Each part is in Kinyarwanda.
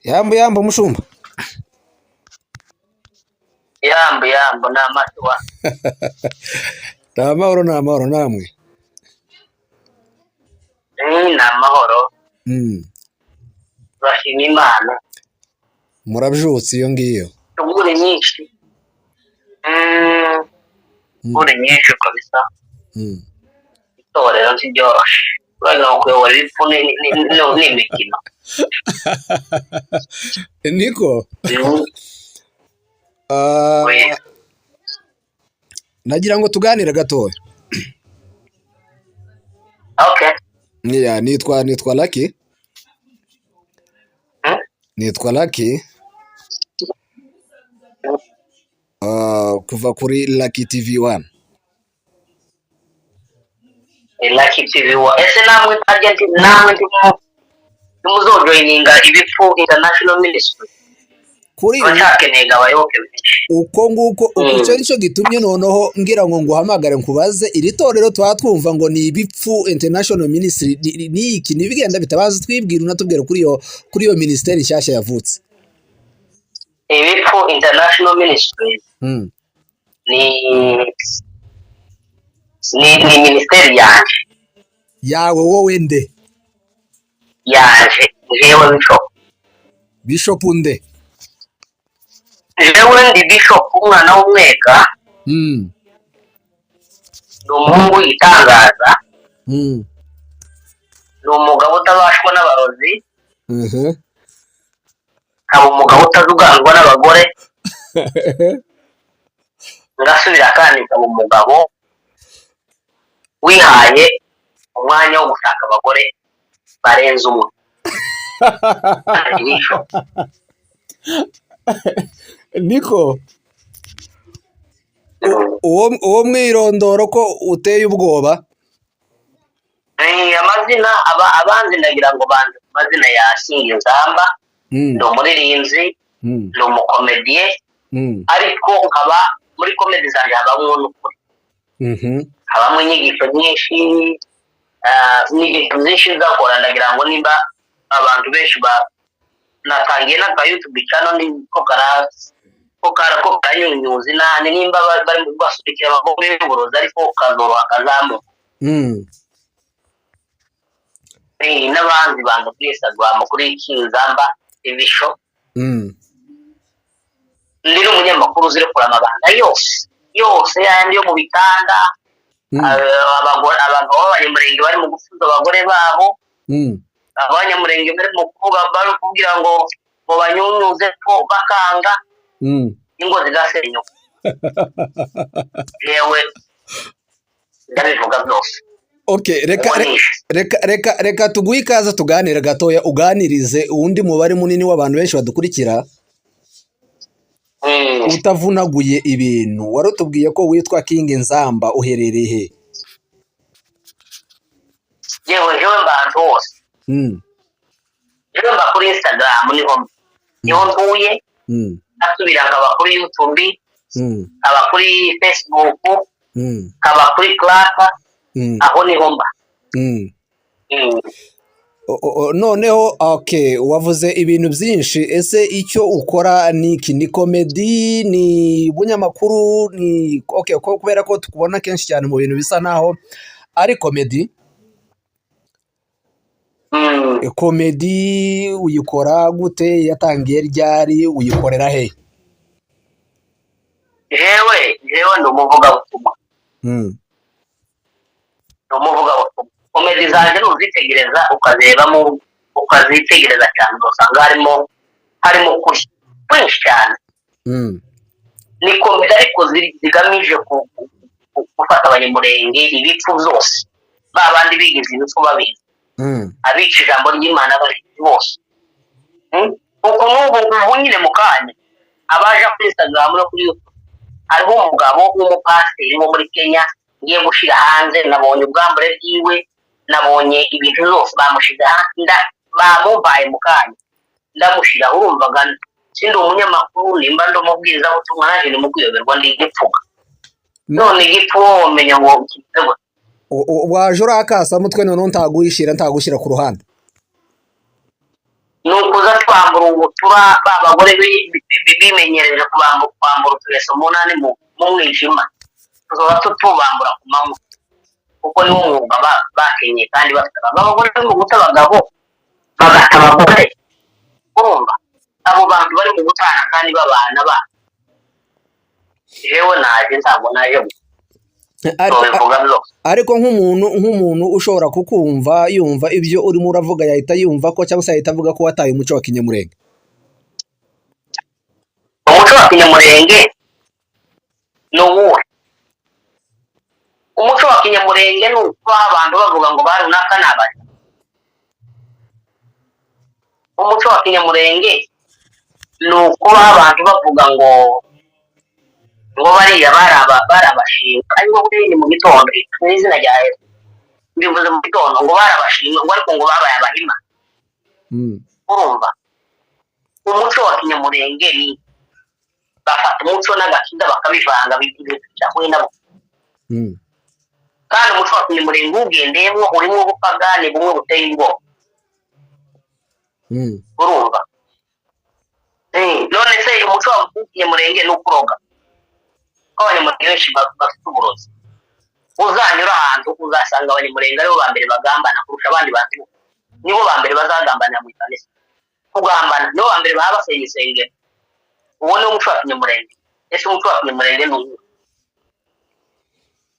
Yambo mushumba. Yambo n'amatwa. Namahoro namwe. N'amahoro. Bashima Imana. Murabyutse iyo ngiyo. Tugure nyinshi. Uri nyinshi kabisa. Itorero ntibyoroshye. Urabona kuyobora ipfu n'imikino. Niko. Nagira ngo tuganire gatoya. Okay. Nitwa Lucky. Nitwa Lucky. Kuva kuri Lucky TV1. Lucky TV1. Ese namwe agent namwe muzojoininga ibipfu International Ministry. Kuri bacakenega abayoboke uko nguko icyo nicyo gitumye noneho ngira ngo nguhamagare nkubaze iri torero twatwumva ngo ni ibipfu International Ministry ni iki nibigenda bitabaza twibwira unatubwira kuri iyo ministeri nshyashya yavutse. Ibipfu International Ministry ni ministeri yawe wowe nde yaje jewe Bishop nde jewe ndi Bishop umwana w'umwega ni umuhungu yitangaza ni umugabo utabashwa n'abarozi aba umugabo utazuganzwa n'abagore ngasubira kandi aba umugabo wihaye umwanya wo gushaka abagore barenze umwe. Niko uwo mwirondoro ko uteye ubwoba. Amazina abanzi ndagira ngo banze amazina ya Singizamba ni umuririmbyi ni umukomediye ariko nkaba muri komedi zanjye habamo n'ukuri habamo inyigisho nyinshi n'ibintu byinshi nzakora ndagira ngo nimba abantu benshi natangiye n'aka YouTube channel ko karanyunyuzi nani nimba bari mu basukira abagore y'uburozi ariko kazoroha kazamuka n'abandi bantu kuri Instagram kuri Kingzamba TV show ndi n'umunyamakuru uzire kura amabanga yose yandi yo mu bitanda abantu b'abanyamurenge bari mu gufuza abagore babo abanyamurenge bari mu kuvuga bari kugira ngo banyunyuze ko bakanga ingo zigasenyuka yewe ndabivuga byose. Okay, reka tuguhe ikaze tuganire gatoya uganirize uwundi mubare munini w'abantu benshi badukurikira utavunaguye ibintu. Warutubwiye ko witwa Kingzamba uherereye he? Jewe mbantu hose jewe mba kuri Instagram niho ntuye asubira nkaba kuri YouTube nkaba kuri Facebook nkaba kuri Twitter aho niho mba. Noneho okay, wavuze ibintu byinshi. Ese icyo ukora ni iki? Ni comedy, ni bunyamakuru, ni okay kubera ko tukubona kenshi cyane mu bintu bisa naho ari comedy. Comedy uyikora gute? Yatangiye ryari? Uyikorera he? Jewe ndi umuvugabutumwa. Komedi zanjye nuzitegereza ukazitegereza cyane usanga harimo kuri kwinshi cyane. Ni komedi ariko zigamije gufata abanyamurenge ibipfu byose babandi bigize ibipfu babizi abica ijambo ry'Imana bari bose uko n'ubu nyine mu kanya abaje kuri Instagram no kuri YouTube hariho umugabo w'umupasiteri wo muri Kenya ngiye gushira hanze nabonye ubwambure bwiwe nabonye ibintu byose bamushize bamubaye mu kanya ndamushira urumvaga sindi umunyamakuru nimba ndomubwiriza ubutumwa naje mu kuyoberwa ndi gipfuka none gipfu menya ngo kitego waje urakasa mutwe none ntagushyira ku ruhande ni ukuza twambura ubutura ba bagore bimenyereje kwambura utureso munani mu mwijima tuzoba tutubambura ku manywa kuko niwo mwuga bakenyeye kandi bafite abagore mu guta abagabo bagata abagore urumva abo bantu bari mu gutana kandi babana ba jewe naje ntabwo naje ariko nk'umuntu ushobora kukumva yumva ibyo urimo uravuga yahita yumva ko cyangwa se yahita avuga ko wataye umuco wa kinyamurenge. Umuco wa kinyamurenge ni uwuhe? Umuco wa kinyamurenge ni uko abantu bavuga ngo ba runaka ni abari. Umuco wa kinyamurenge ni uko abantu bavuga ngo bariya barabashinga ariko ni mu gitondo n'izina rya Yesu mbivuze mu gitondo ngo barabashinga ngo ariko ngo babaye abahima. Urumva umuco wa kinyamurenge ni bafata umuco n'agakiza bakabivanga bicahuye nabo. Kandi umuco wa kinyamurenge ugendeyemo urimo ubupagani bumwe buteye ubwoba. Urumva none se umuco wa kinyamurenge ni ukuroga abanyamurenge benshi bafite uburozi. Uzanyura ahantu uzasanga abanyamurenge aribo ba mbere bagambana kurusha abandi bantu, nibo ba mbere bazagambanira mu ikanisa. Kugambana nibo ba mbere baba basenya isengero. Uwo ni umuco wa kinyamurenge. Ese umuco wa kinyamurenge ni uwuhe?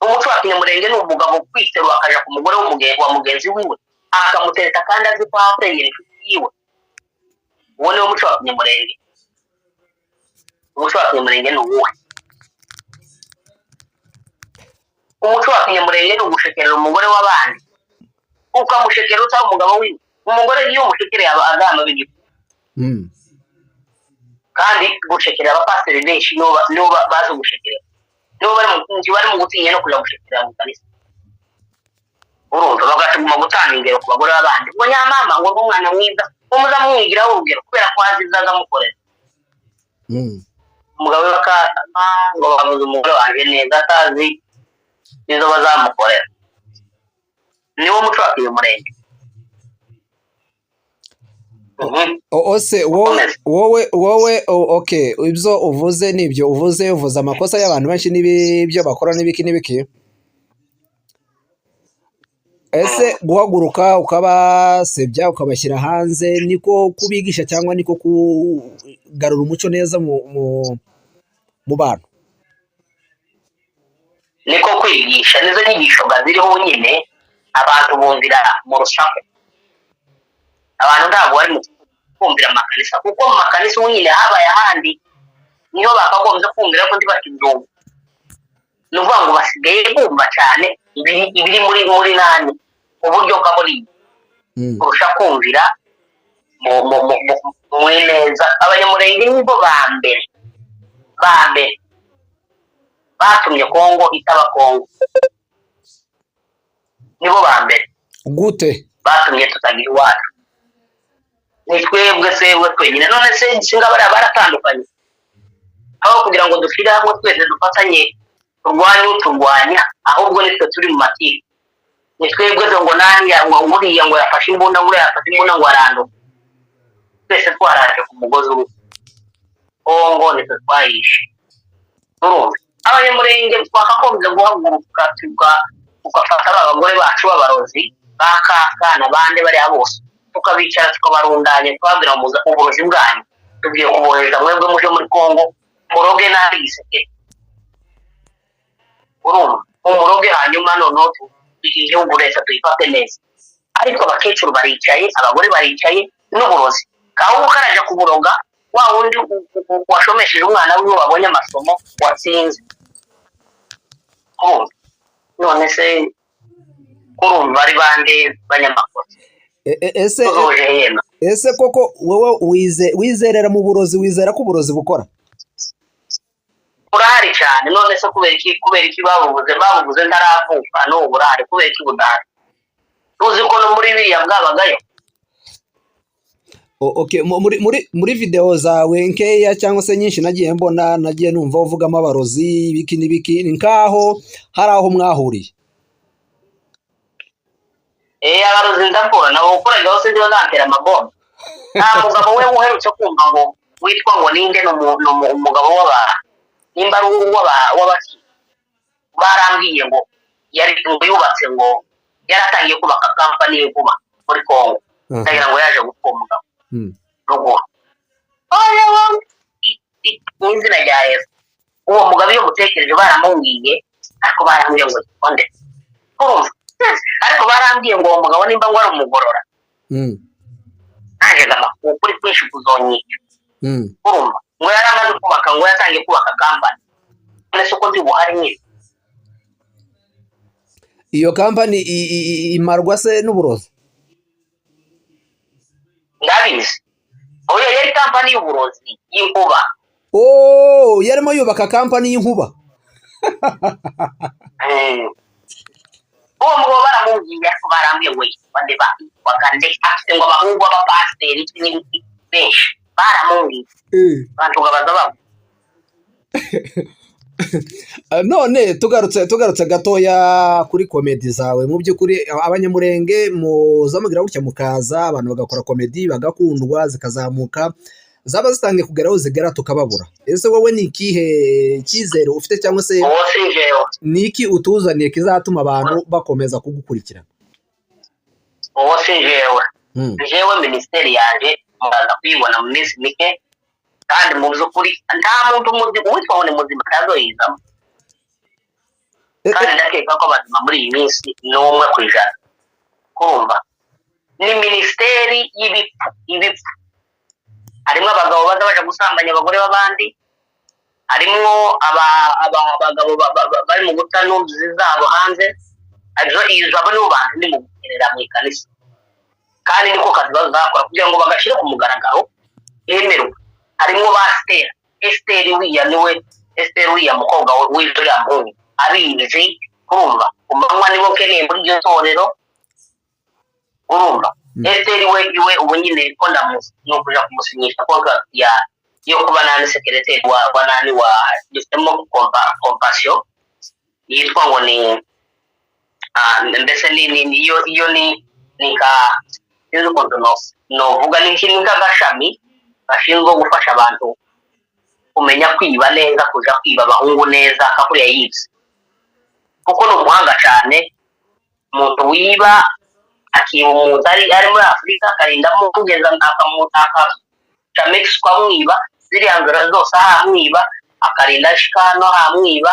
Umuco wa kinyamurenge ni umugabo kwiterura akaja ku mugore wa mugenzi wiwe akamutereta kandi azi ko akwegera inshuti yiwe. Uwo ni umuco wa kinyamurenge. Umuco wa kinyamurenge ni uwuhe? Umuco wa kinyamurenge ni ugushekerera umugore w'abandi ukamushekera utari umugabo wiwe. Umugore iyo umushekereye aba agamba b'igifu. Kandi gushekerera abapasiteri benshi nibo bazi gushekerera, nibo bari mu gutinya no kuja gushekerera mu kanisa. Urumva bagatuma gutanga ingero ku bagore b'abandi ngo nyamama ngo n'umwana mwiza ngo muzamwigiraho urugero kubera ko azizaga amukorera. Umugabo bakatama ngo bavuze umugore wanje neza atazi nizo bazamukorera. Niwo muco wa kinyamurenge. Ose wowe okay ibyo uvuze nibyo uvuze amakosa y'abantu benshi n'ibyo bakora n'ibiki. Ese guhaguruka ukabasebya ukabashyira hanze niko kubigisha cyangwa niko kugarura umuco neza mu bantu? Niko kwigisha nizo nyigisho ziriho nyine abantu bumvira mu rusaku. Abantu ntabwo bari mu kumvira amakanisa kuko mu makanisa nyine habaye ahandi niho bakagombye kumvira ko ndibakibyumva. Ni ukuvuga ngo basigaye bumva cyane ibiri muri nani uburyo bw'aburi kurusha kumvira mu neza. Abanyamurenge nibo ba mbere batumye Kongo itaba Kongo. Nibo ba mbere gute batumye tutagira iwacu. Ni twebwe twenyine. None se nshinga baratandukanye aho kugira ngo dushyire hamwe twese dufatanye turwanya ahubwo nitwe turi mu matike. Ni twebwe ngo nanjye nguriya ngo yafashe imbunda ngo aranduka. Twese twaraje ku mugozi umwe. Kongo nitwe twayishe. Urumva abanyamurenge twakagombye guhaguruka tugafata abagore bacu b'abarozi bakaka n'abandi bariya bose tukabicara tukabarundanya twabwira uburozi bwanyu tugiye kubohereza mwebwe muje muri Kongo muroge nabi giseke. Urumva umuroge hanyuma noneho igihugu leta tuyifate neza. Ariko abakecuru baricaye abagore baricaye n'uburozi kaho ukaraja kuburoga wa wundi washomesheje umwana wiwe wabonye amasomo watsinze. None se kurumva bari bande banyamakosa. Ese koko wowe wizerera mu burozi, wizera ko uburozi bukora? Burahari cyane. None se kubera iki babuvuze ntaravuka no burahari kubera iki budahari? Tuzi ko no muri biriya bwabagayo. Okay, muri video zawe nkeya cyangwa se nyinshi nagiye numva uvugamo abarozi ibiki n'ibiki nkaho hari aho mwahuriye. Abarozi ndakora nabo ukoraga hose ndio nantera amabomba. nta mugabo we uherutse kumva ngo witwa ngo ninde umugabo w'abantu nimba ari w'abaki barambwiye ngo yari yubatse ngo yaratangiye kubaka kampani y'inkuba muri Kongo ndagira ngo yaje gupfa umugabo ruguru mu izina rya Yesu uwo mugabo iyo mutekereje baramubwiye ariko barambwiye ngo onde ariko barambwiye ngo uwo mugabo nimba ngo ari umugorora naje amakuru kuri kwinshi kuzonyica urumva ngo yari amaze kubaka ngo yatangiye kubaka kampani nese ko ndi buhari nyine iyo kampani imarwa se n'uburozi ndabizi oya yari kampani y'uburozi y'inkuba yarimo yubaka kampani y'inkuba uwo mugabo baramubwiye ariko barambwiye ngo bande bakande afite ngo abahungu b'abapasiteri n'ibiki benshi baramubwiye abantu babaza babo none tugarutse gatoya kuri komedi zawe mu by'ukuri abanyamurenge muzamugira gutya mukaza abantu bagakora komedi bagakundwa zikazamuka zaba zitangiye kugeraho zigera tukababura ese wowe ni ikihe cyizere ufite cyangwa se ni iki utuzaniye kizatuma abantu bakomeza kugukurikirana uwo si jewe minisiteri yanjye muraza kuyibona mu minsi mike kandi mu by'ukuri nta muntu witwa ngo ni muzima atazoyizamo kandi ndakeka ko abazima muri iyi minsi ni 1%. kumva ni minisiteri y'ibipfu harimo abagabo baza baje gusambanya abagore b'abandi harimo abagabo bari mu guta n'umzi zabo hanze izo abo nibo bantu ni mu gukerera mu ikanisa kandi niko kazi bazakora kugira ngo bagashire ku mugaragaro yemerwa harimo ba Esther wiya mukobwa w'ijuri ambuye abizi urumva umanywa nibo keneye muri iryo torero urumva Esther we ubu nyine ko ndamuzi no kuja kumusinyisha contract yo kuba nani secretary wa nani wa Demo Compassion yitwa ngo ni mbese ni iyo ni ka izo no vuga ni kintu kagashami bashinzwe gufasha abantu kumenya kwiba neza kuja kwiba abahungu neza akakuriya yibye kuko ni umuhanga cyane umuntu wiba akiba umuntu ari muri Afurika akarindamo kugeza akamuca Mexico amwiba ziriya nzira zose ahamwiba akarinda shikano ahamwiba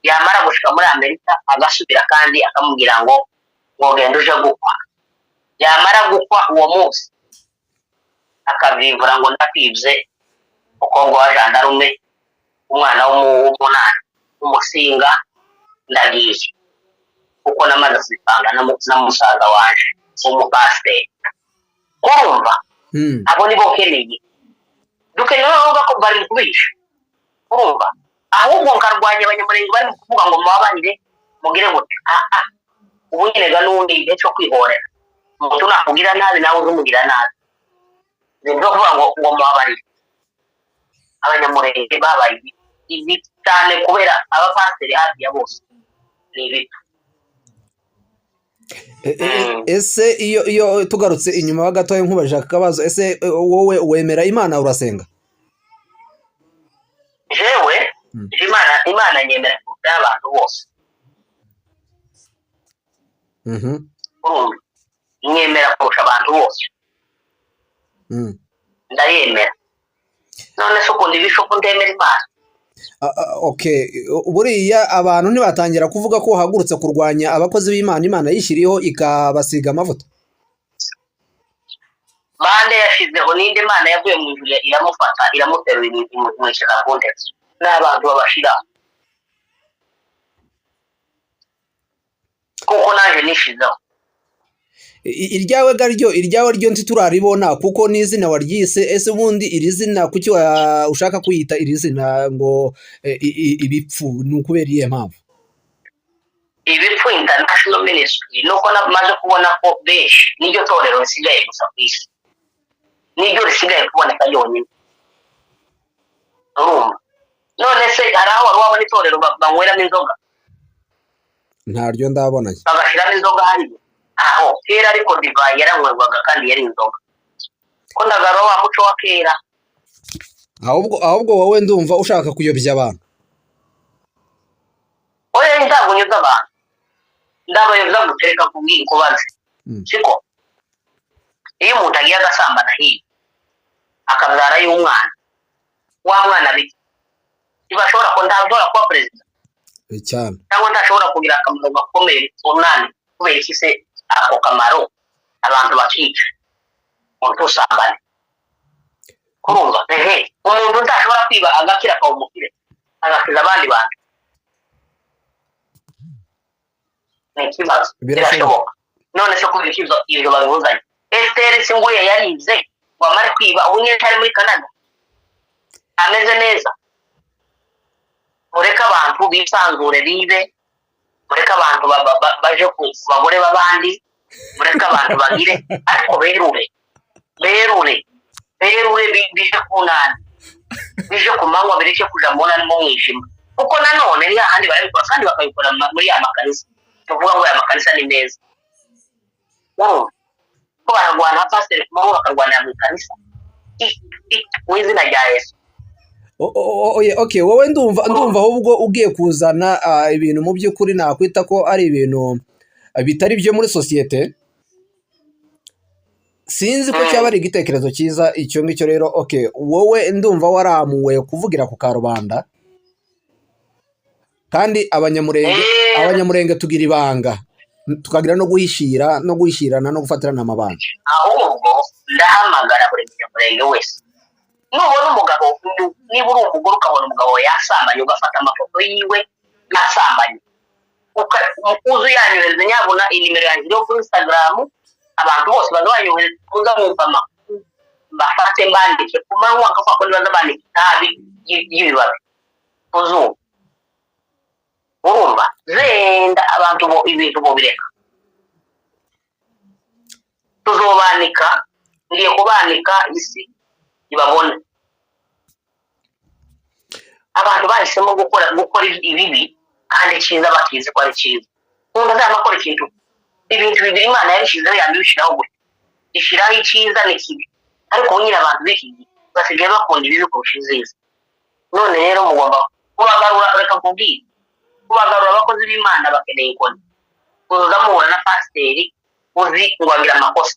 yamara gushika muri Amerika agasubira kandi akamubwira ngo genda uje gukwa yamara gukwa uwo munsi akabivura ngo ndakwibye umukobwa wa jandarume umwana w'umunani umusinga ndagiye kuko namaze kwipanga na musaza wanje umupasiteri urumva abo nibo keneye dukeneye no ko bari kubisha urumva ahubwo nkarwanya abanyamurenge bari kuvuga ngo mubabanire mugire ngo ubu nyine ga n'undi igihe cyo kwihorera umuntu nakubwira nabi nawe uzumugira nabi nibyo kuvuga ngo mubabanire abanyamurenge babaye ibi cyane kubera abapasiteri hafi ya bose ni ibito ese iyo tugarutse inyuma gatoya nkubajije akabazo ese wowe wemera Imana urasenga jewe imana nyemera kuruta abantu bose nyemera kurusha abantu bose ndayemera none se ukundi bishopu ndemera Imana okay buriya abantu ntibatangira kuvuga ko hagurutse kurwanya abakozi b'Imana Imana yishyiriyeho ikabasiga amavuta bande yashizeho n'indi Imana yavuye mu ijuru iramufata iramuterura imwishyira ku ntebe n'abantu babashira kuko naje nishizeho iryawe ryo ntituraribona kuko n'izina waryise ese ubundi iri zina kuki ushaka kuyita iri zina ngo ibipfu ni ukubera iyihe mpamvu ibipfu international ministry nuko namaze kubona ko benshi n'iryo torero risigaye gusa ku isi n'iryo risigaye kuboneka yonyine urumva none se hari aho wari wabona itorero banyweramo inzoga ntaryo ndabona bagashiramo inzoga hariya aho kera ariko divayi yaranywerwaga kandi yari inzoga ko ndagaro wa muco wa kera. ahubwo wowe ndumva ushaka kuyobya abantu. Oya ntabwo nyuza abantu, ndabayobya gutereka kubwira kubaze. Siko iyo umuntu agiye agasambana hiyo akabyara y'umwana, wa mwana biki ntibashobora ko ndashobora kuba perezida cyane, cyangwa ndashobora kugira akamaro gakomeye unani kubera iki se ako kamaro abantu bakica umuntu usambane. Kurumva umuntu ndashobora kwiba agakira akawumukire agakiza abandi bantu, ni ikibazo birashoboka. None se kubera ikibazo ibyo babibuzanye Esther singuye yarize wamara kwiba ubu nyine ari muri Canada ameze neza. Mureka abantu bisanzure bibe, mureka abantu baje ku bagore b'abandi, mureka abantu bagire ariko berure bije kunana bije kumanywa bireke kuja mbona mu mwijima, kuko nanone ni handi barabikora kandi bakabikora muri ya makanisa. Tuvuga ngo ya makanisa ni meza, ko baragwana pastor kumanywa bakarwanira mu kanisa w'izina rya Yesu. Okay, wowe ndumva ahubwo ugiye kuzana ibintu mu by'ukuri nakwita ko ari ibintu bitari byo muri sosiyete. Sinzi ko cyaba ari igitekerezo cyiza icyo ngicyo. Rero okay, wowe ndumva waramuwe kuvugira ku karubanda, kandi abanyamurenge tugira ibanga, tukagira no guhishirana no gufatirana amabanga. Ahubwo ndahamagara buri munyamurenge wese, nubona umugabo, niba uri umugore ukabona umugabo yasambanye ugafata amafoto yiwe yasambanye uzi yanyohereza nyabona inimero yanjye yo kuri Instagram, abantu bose bazabanyohereza kuza mwumva amakuru mbafate mbandike ku manywa akavuga ko nibaza bandika itabi y'ibibabi uzumva. Urumva zenda abantu bo ibintu bo bireka tuzobanika, ngiye kubanika isi ibabone. Abantu bahisemo gukora ibibi kandi cyiza bakizi ko ari cyiza. Umuntu azamakora ikintu ibintu bibiri Imana yabishyizeho yambishiraho gute ishiraho icyiza n'ikibi, ariko nyine abantu biki basigaye bakunda ibibi kurusha ibyiza. None rero mugomba kubagarura, reka kubwira kubagarura abakozi b'Imana bakeneye ikoni. Uzamuhura na pasiteri uzi ngo agira amakosa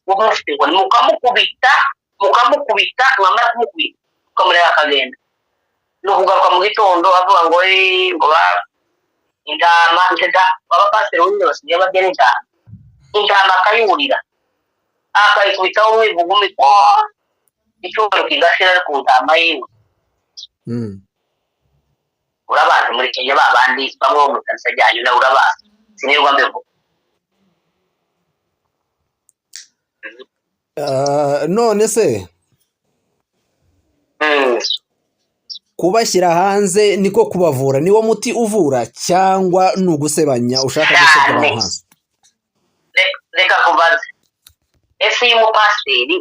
mufite ikoni mukamukubita mwamara kumukubita ukamureba akagenda, nukugaruka mu gitondo avuga ngo intama abapasiteri bonyine basigaye bagera intama akayurira akayikubitaho umwivugumi icyubahiro kigashira ari ku ntama yiwe. Urabazi muri Kenya babandi bamwe bo mu kanisa ryanyu nawe urabazi, sinirwa mbeho. None se kubashyira hanze niko kubavura, niwo muti uvura cyangwa nugusebanya ushaka gusebya hanze? Reka kubaze, ese uyu mupasiteri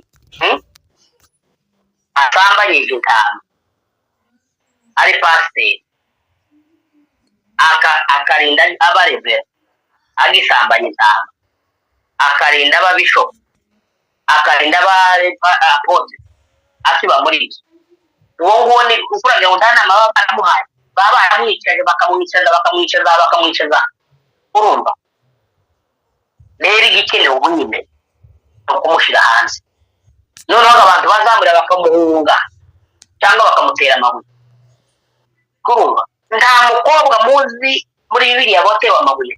asambanyije intama ari pasiteri akarinda abarevera agisambanya intama, akarinda ababishopu, akarinda abapote akiba muri iki, uwo nguwo ni ukuragira ngo nta nama baba baramuhaye, baba baramwicaje bakamwicaza. Urumva rero igikenewe ubu nyine ni ukumushyira hanze, noneho abantu bazamura bakamuhunga cyangwa bakamutera amabuye. Urumva nta mukobwa muzi muri Bibiliya watewe amabuye.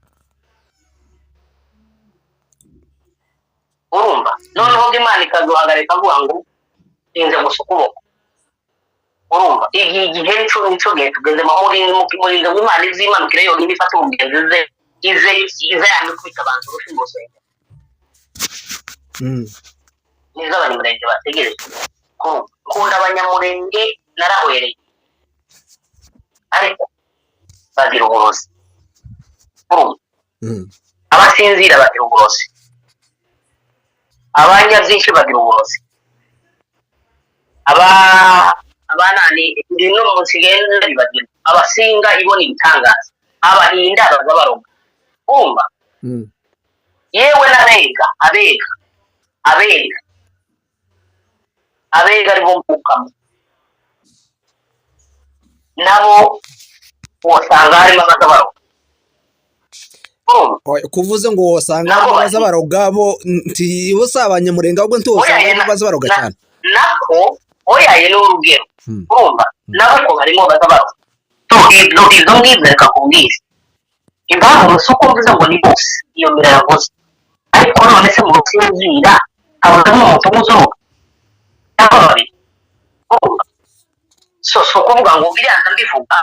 Urumva noneho Imana ikazuhagarika avuga ngo inze gusa ukuboko. Urumva igihe nico gihe tugezemo muri Imana izimanukire yonyine ifata umugenzi ize yamikubita abantu rushingo senga. Nizo abanyamurenge bategereje. Kunda abanyamurenge narahwereye, ariko bagira uburozi. Abasinzira bagira uburozi, abanyabyinshi bagira uburozi, abanani ibintu musigaye bagira abasinga ibona ibitangaza, abahinda baza baroga. Umva yewe n'abega abega ari bo mvukamo nabo usanga harimo abazabaroga. kuvuze ngo wosanga harimo abazabaroga bo ntibose abanyamurenge ahubwo ntiwosanga harimo abazabaroga cyane nako oyaye n'urugero urumva nabo ko harimo abazabaroga. izo ngibyo reka kubwira impamvu si uko mvuze ngo ni bose iyo mbere yavuze, ariko none se mu gusinzira abagamo umutungo uzuruka cyangwa babiri urumva so kuvuga ngo biriya mbivuga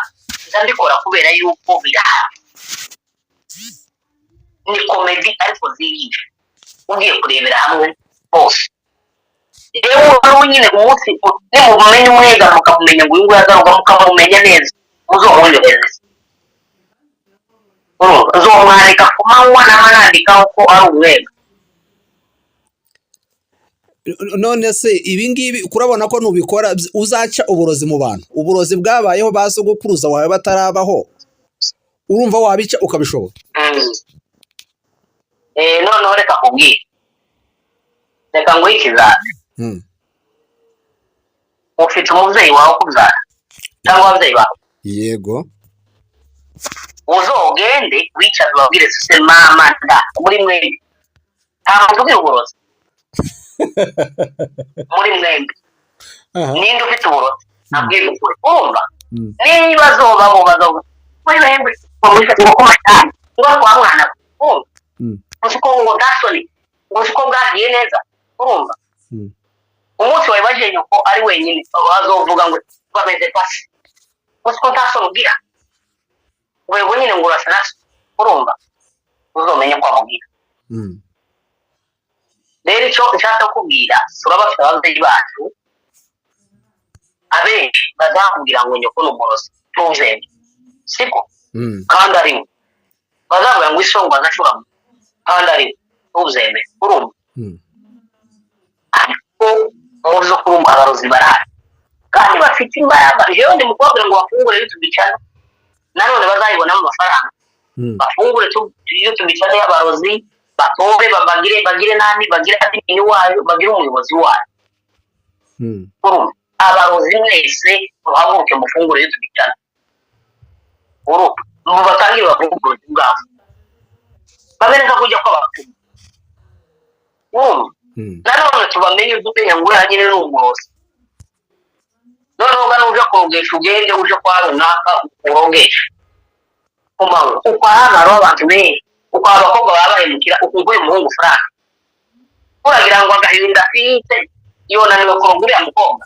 ndabikora kubera yuko birahari ni komedi ariko ziyihe ugiye kurebera hamwe bose. rero wowe nyine umunsi nimumenya umwega mukamumenya ngo uyu nguyu azaruka mukamumenya neza muzomwongereza uzomwareka ku manywa nawe nandikaho ko ari umwega. none se ibi ngibi kurabona ko nubikora uzaca uburozi mu bantu, uburozi bwabayeho ba sogokuruza wawe batarabaho, urumva wabica ukabishobora? noneho reka kubwira, reka nguhe ikizami. ufite umubyeyi wawe ukubyara cyangwa ababyeyi bawe? yego. uzogende wicaze ubabwire se mama nda muri mwembi ntabwo tubwira uburozi muri mwembi ninde ufite uburozi nabwira ukuri urumva niba zobabo bazoba muri mwembi ngo kumatani ngo kwa mwana urumva uko ngo dasoni uko bwagiye neza urumva umunsi wabaje yuko ari wenyine bazovuga ngo bameze pasi uko dasoni ubwira wewe nyine ngo urasa naso urumva uzomenya kwa mubwira. rero icyo nshaka kubwira turabafite ababyeyi bacu abenshi bazakubwira ngo nyoko ni umurozi tuzembe siko kandi arimo bazavuga ngo isongo bazashobora kandi arimo tuzembe urumva ariko muri zo kurumva abarozi barahari kandi bafite imbaraga. jewe ndi mukobwa ngo bafungure YouTube channel nanone bazayibonamo amafaranga bafungure YouTube channel y'abarozi batore bagire nani bagire admin wayo bagire umuyobozi wayo urumva abarozi mwese muhaguruke mufungure YouTube channel urumva mubatangire bafungure ubwabo babereka kujya kw'abakuru urumva nanone tubamenye udupenya ngo urangire n'umurozi noneho uje kogesha ugende uje kwa runaka urogesha umawe uko hano abantu benshi uko abakobwa babahemukira ukunguye umuhungu Frank uragira ngo agahinda afite yonaniwe kurongurira mukobwa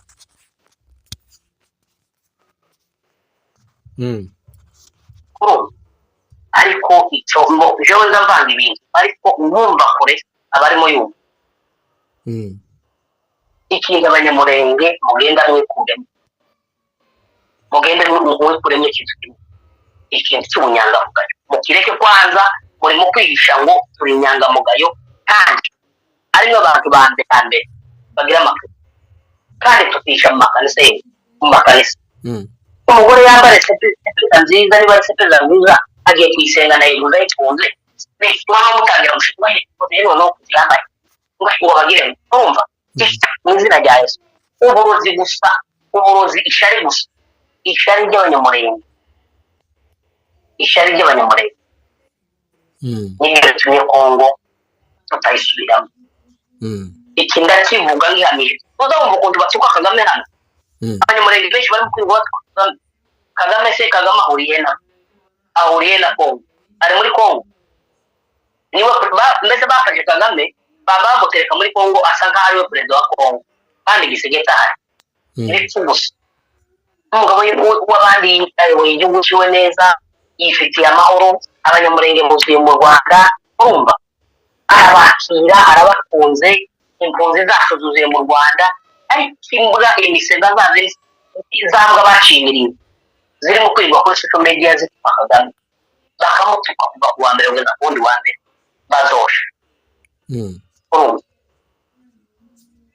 ariko icyo jewe ndavanga ibintu ariko umwumva kure abarimo yumva ikintu abanyamurenge mugenda mwikuremo ikintu cy'ubunyangamugayo mukireke kwanza murimo kwihisha ngo turi inyangamugayo kandi arimo abantu ba mbere bagira amakuru kandi tukisha mu makanisa umugore yambara sepeza nziza niba ari sepeza nziza agiye kuyisenga na yeguza yitunze mwana mutangira gushima rero no kuyambaye ngo bagire urumva mu izina rya Yesu uburozi gusa uburozi ishari gusa ishari ry'abanyamurenge n'ibyo tumye Kongo tutayisubiramo iki ndakivuga ngihamije uzabumva ukuntu batuka Kagame hano abanyamurenge benshi bari kwivuga Kagame se Kagame ahuriye na Kongo ari muri Kongo niwe mbese bafashe Kagame bamutereka muri Kongo asa nkaho ariwe perezida wa Kongo kandi gisegetari ndetse gusa umugabo w'abandi ayoboye igihugu ciwe neza yifitiye amahoro abanyamurenge buzuye mu Rwanda urumva arabakira arabakunze impunzi zacu zuzuye mu Rwanda ariko imbwa imisega zambwa bacimiriye zirimo kwigwa kuri social media zitwa Kagame bakamutuka kuva ku wa mbere kugeza ku wundi wa mbere bazosha urumva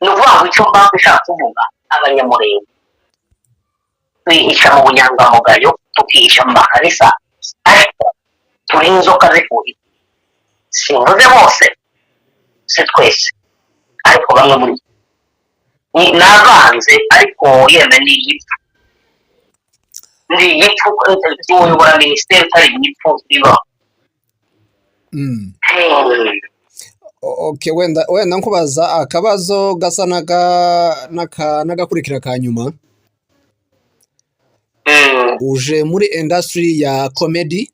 ni ukuvuga ngo icyo mba nshaka kuvuga abanyamurenge twihisha mu bunyangamugayo tukihisha mu makanisa ariko turi inzoka zifuhira simvuze bose si twese ariko bamwe muri navanze ariko yeme ni igipfu ndi igipfu uyobora minisiteri utari igipfu biba okay wenda nkubaza akabazo gasa n'agakurikira ka nyuma uje muri industry ya comedy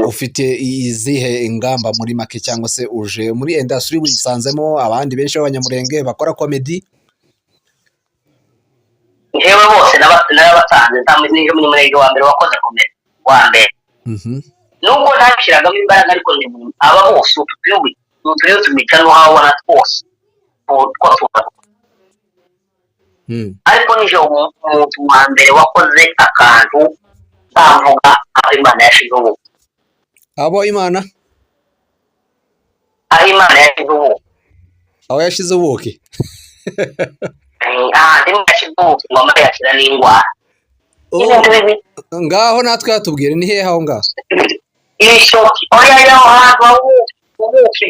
ufite izihe ingamba muri make cyangwa se uje muri industry wisanzemo abandi benshi b'abanyamurenge bakora comedy njyewe bose n'abatanze ntameze muri murenge wa mbere wakoze comedy wa mbere nubwo ntabishyiragamo imbaraga ariko aba bose uturiyo tumica n'uhabona twose ariko nije umuntu wa mbere wakoze akantu ntavuga aho Imana yashize ubu abo Imana yashize ubu aho yashize ubuki ndimo yashize ubuki ngo amara yashyira n'indwara ngaho natwe yatubwire ni hehe aho ngaho ishoki oya yaho hantu ubuki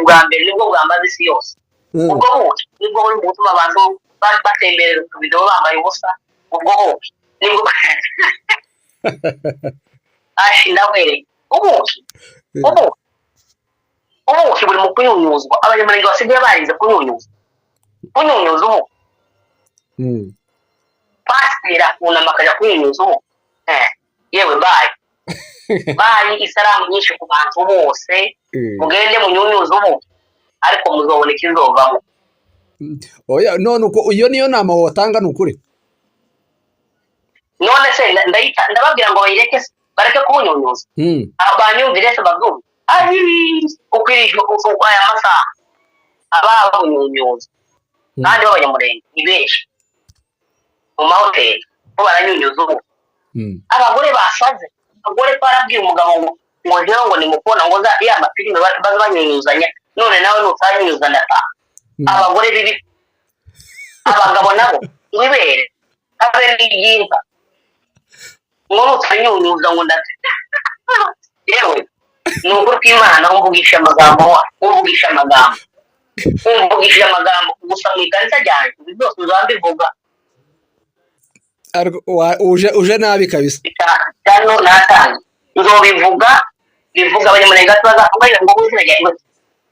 bwa mbere nibwo bwamaze isi yose ubwo buki nibwo buri gutuma abantu batemberera utubido bambaye ubusa ubwo buki nibwo ndahwereye ubuki buri mu kunyunyuzwa abanyamurenge basigaye barize kunyunyuza ubu pasiteri akunama akajya kunyunyuza ubu yewe bayi isaramu nyinshi ku bantu bose mugende munyunyuza ubu ariko muzobona ikizovamo oya none uko iyo niyo nama wotanga ni ukuri none se ndababwira ngo bareke kubunyunyuza banyumvire se babyumve ukwirije aya masaha ababunyunyuza kandi b'abanyamurenge ni benshi mu mahoteli bo baranyunyuza ubu abagore basaze abagore barabwira umugabo ngo njyewe ngo nimukubona ngo ya mafilime baza banyunyuzanya none nawe nutanyunyuzanya ataha abagore bibi abagabo nabo ibere abe n'iyinka ngo nutanyunyuza ngo ndate yewe ni ukuri kw'Imana umvugisha amagambo gusa mu ikanisa ryanjye ibi byose uzambivuga uje nabi kabisa cyano natanze nzobivuga bivuga abanyamurenge bazavuga ngo ubuzima ryawe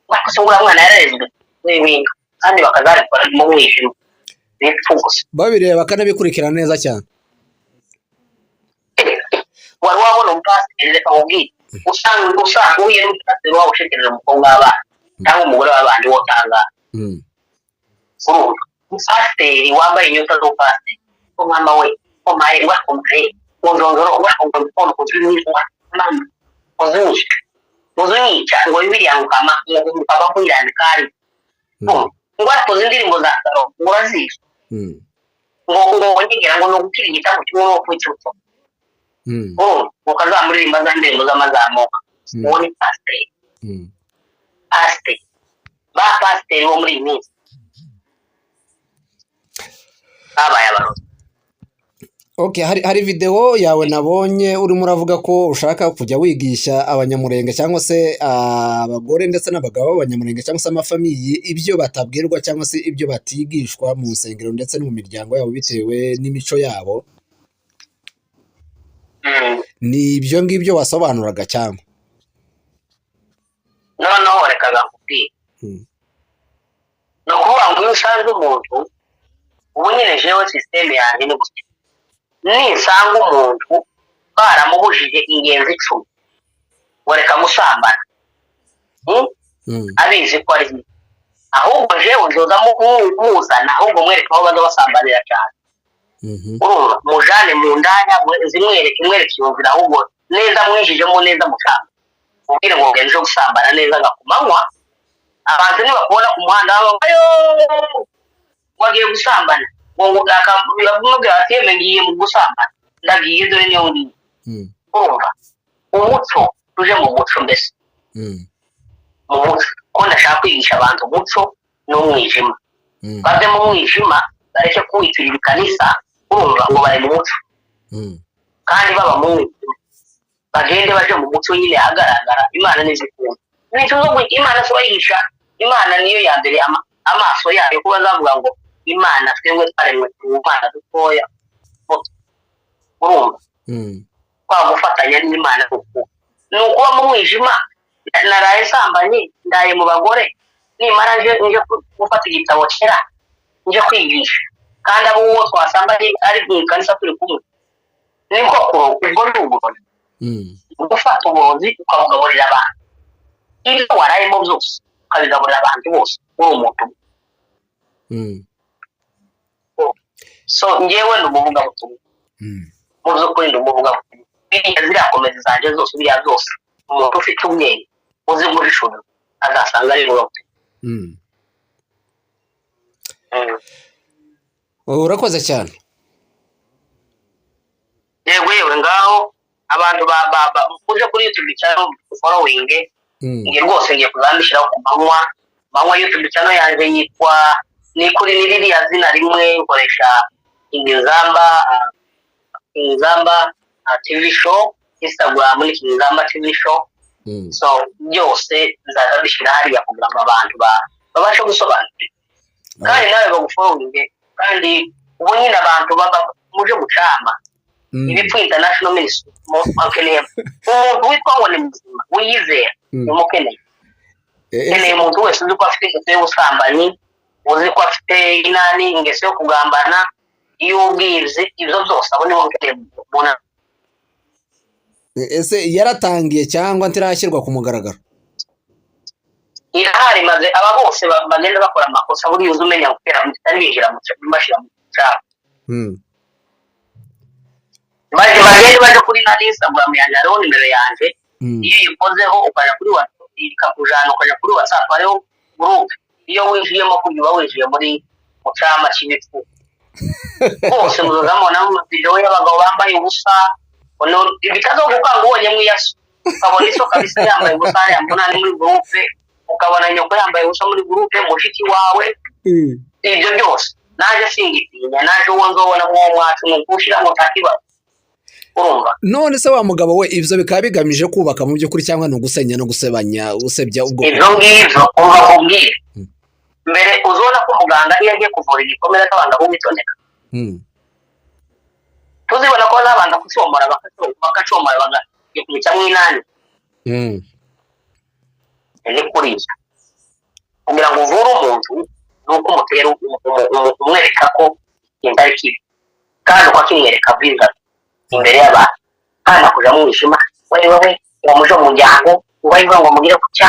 bakosongora mwana yararezwe n'ibintu kandi bakazarikora mu mwijima bipfugusa babireba bakanabikurikirana neza cyane wari wabona umupasiteri reka mubwire usanga uhuye n'umupasiteri waba ushekereza umukobwa w'abana cyangwa umugore w'abandi wotangara umupasiteri wambaye inyota z'umupasiteri umwama we umaye wakumvaye muzongoro wakumva mkono kuzunyiza mama muzunyica ngo bibiriya ngukama ngukaba kwirandikari ngo akoze indirimbo za saro urazizi ngo ngira ngo no gukira igitabo cy'uwo kwicutso ukazamuririmba za ndirimbo z'amazamuka uwo ni pasiteri ba pasiteri bo muri iyi minsi babaye abarozi. Okay, hari video yawe nabonye urimo uravuga ko ushaka kujya wigisha abanyamurenge cyangwa se abagore ndetse n'abagabo b'abanyamurenge cyangwa se amafamiye ibyo batabwirwa cyangwa se ibyo batigishwa mu nsengero ndetse no mu miryango yabo bitewe n'imico yabo. Ni ibyo ngibyo wasobanuraga cyangwa noneho reka gakubwire no kuvuga ngo iyo usanze umuntu ubu nyine jewe systeme yanjye ni gutya nisanga umuntu baramubujije ingenzi 10 wereka musambana abizi ko ari ahubwo jewe nzoza muzana ahubwo mwereka aho baza basambanira cyane mujane mu ndanya zimwereke yumvira ahubwo neza mwijijemo neza mushaka ubwire ngo ngenje gusambana neza ngakumanywa abantu nibakubona ku muhanda ayo wagiye gusambana ngo akamubwira ati yeme ngiye mu gusambana ndagiye dore niyo ndi urumva umuco tuje mu muco mbese mu muco ko ndashaka kwigisha abantu umuco n'umwijima bave mu mwijima bareke kuwitirira ikanisa urumva ngo bari mu muco kandi baba mu mwijima bagende baje mu muco nyine agaragara Imana nizikunda n'icyo zo Imana soyigisha Imana niyo ya mbere amaso yayo kuba zavuga ngo imana twebwe twaremwe ubana dutoya urumva gufatanya n'imana ni ukuba mu mwijima naraye sambanye ndaye mu bagore nimara nje gufata igitabo kera nje kwigisha kandi abo uwo twasambanye ari mu kanisa turi kumwe niko ubwo ni uburozi gufata uburozi ukabugaburira abantu ibyo warayemo byose ukabigaburira abantu bose uri umuntu so ngewe ni umuvugabutumwa mu by'ukuri ni umuvugabutumwa biriya zirakomeza zanje zose biriya byose umuntu ufite ubwenge uzi guhishura azasanga ari uburozi urakoze cyane yewe ngaho abantu uje kuri YouTube channel following ngiye rwose ngiye kuzandishiraho ku manywa YouTube channel yanjye yitwa ni kuri ririya zina rimwe nkoresha Kingzamba TV show Instagram ni Kingzamba TV show so byose nzabishira hariya kugira ngo abantu babashe gusobanukirwa kandi nawe bagufollowing kandi ubu nyine abantu muje gucama ibipfu international ministry akeneye umuntu witwa ngo ni muzima wiyizera umukeneye keneye umuntu wese uzi ko afite ingeso y'ubusambanyi uzi ko afite inani ingeso yo kugambana iyo ubwibzi ibyo byose abo nibo mukeneye mubona. Ese yaratangiye cyangwa ntirashyirwa ku mugaragaro? Irahari maze aba bose bagenda bakora amakosa buri yuzu umenya gukera mutari binjira mu cyumba mu cyaro baje kuri na Instagram yanjye hariho nimero yanjye iyo uyikozeho ukaja kuri WhatsApp ikakujana ukaja kuri WhatsApp hariho group iyo winjiyemo kubyuba winjiye muri mucama cy'ibipfu bose muzamona mu video y'abagabo bambaye ubusa ono ibitazo gukanga ubonye mwiyaso ukabona iso kabisa yambaye ubusa yambona ni muri group ukabona nyoko yambaye ubusa muri group mushiki wawe ibyo byose naje singitinya naje uwo nzobona mu mwacu mukushira mu takiba urumva. None se wa mugabo we ivyo bikaba bigamije kubaka mu by'ukuri cyangwa no gusenya no gusebanya usebya ubwo ivyo ngivyo umva kumbwira mbere uzona ko muganga iyo agiye kuvura igikomere n'abanga bumwitondeka tuzibona ko n'abanga kucomora bakacomora bagagiye kumica mw'inani ni kuriya kugira ngo uvure umuntu nuko umutera umwereka ko indari kibi kandi ukakimwereka bwiza imbere y'abantu kandi akuja mu ishima wewe ngo muje mu muryango ubayiva ngo mugire kucya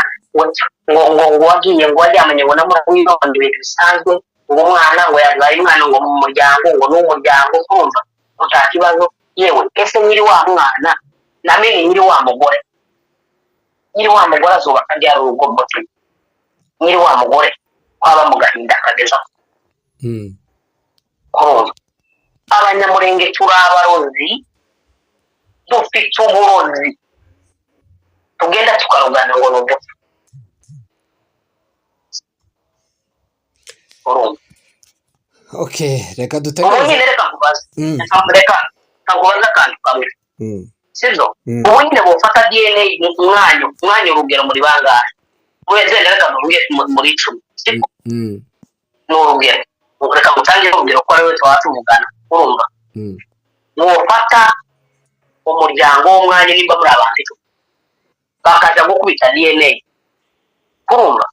ngo wagiye ngo wajyamanye ngo namura wironde ibintu bisanzwe ngo umwana ngo yazaye umwana ngo mu muryango ngo n'umuryango kumva utakibazo yewe ese nyiri wa mwana namenye nyiri wa mugore azoba kandi ari urugo mutwe nyiri wa mugore kwaba mu gahinda kageza kumva abanyamurenge turi abarozi dufite uburozi tugenda tukarugana ngo nubwo okay reka dutegure ubu nyine reka kubaza kakubaza kandi kamwe sibyo ubu nyine bufata DNA umwanya urugero muri bangahe weze reka muruye muri 10 sibyo n'urugero reka mutangira urugero ko ari we twatuvugana urumva mufata umuryango w'umwanya nimba muri abantu bakaja gukubita DNA urumva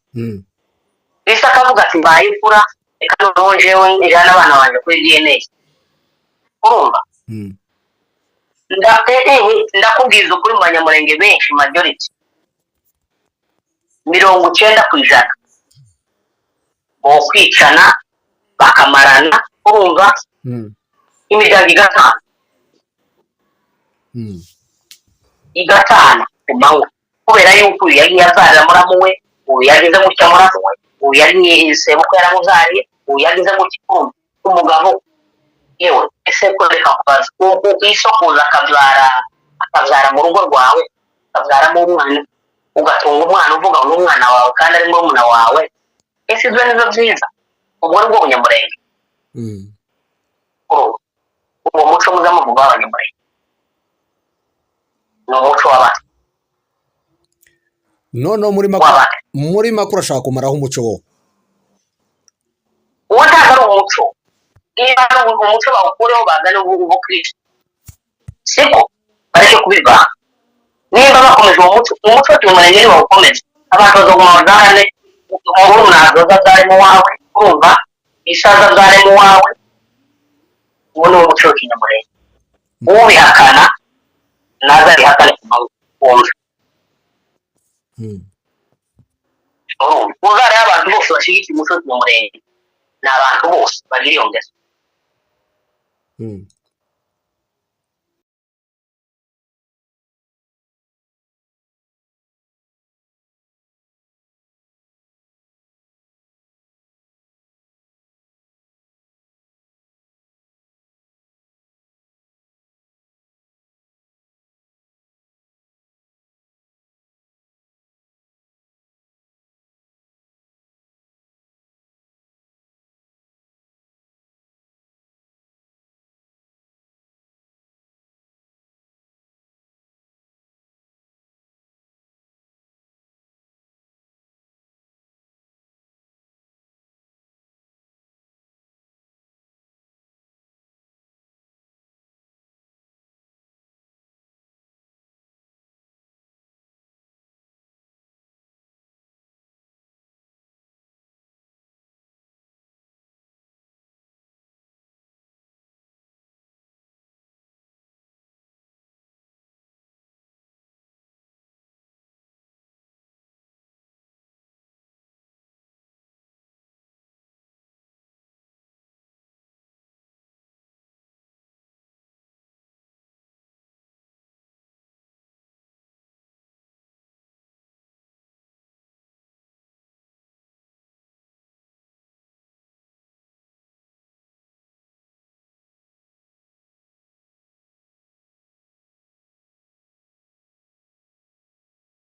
bisa kavuga ati mbaye imfura reka noneho jewe njana abana banje kuri DNA urumva ndakubwiza ukuri mu banyamurenge benshi majority 90% bo kwicana bakamarana urumva imiryango igatana kumanywa kubera yuko yagiye azarira muramu we ubu yagize gutya muramu we ubu yagiye sebuko yaramuzariye ubu yagize gutya umugabo yewe ese ko reka kubaza uko isokuza akabyara mu rugo rwawe akabyaramo umwana ugatunga umwana uvuga ngo umwana wawe kandi ari murumuna wawe ese ibyo nizo byiza ubwo ni bwo bunyamurenge uwo muco muzamuvuga w'abanyamurenge ni umuco w'abantu none muri makuru urashaka kumaraho umuco wo uwo ntabwo ari umuco niba ari umuco bawukureho bazane ubukristo siko bareke kubivanga niba bakomeje uwo umuco tuyumurenge ntibawukomeze abantu bazaguma bazahane murumuna zoza zari mu wawe urumva isaza zari mu wawe uwo ni umuco w'ikinyamurenge ubihakana naza bihakane kumva uzareba abantu bose bashyigikiye umuco w'ikinyamurenge ni abantu bose bagira iyo ngeso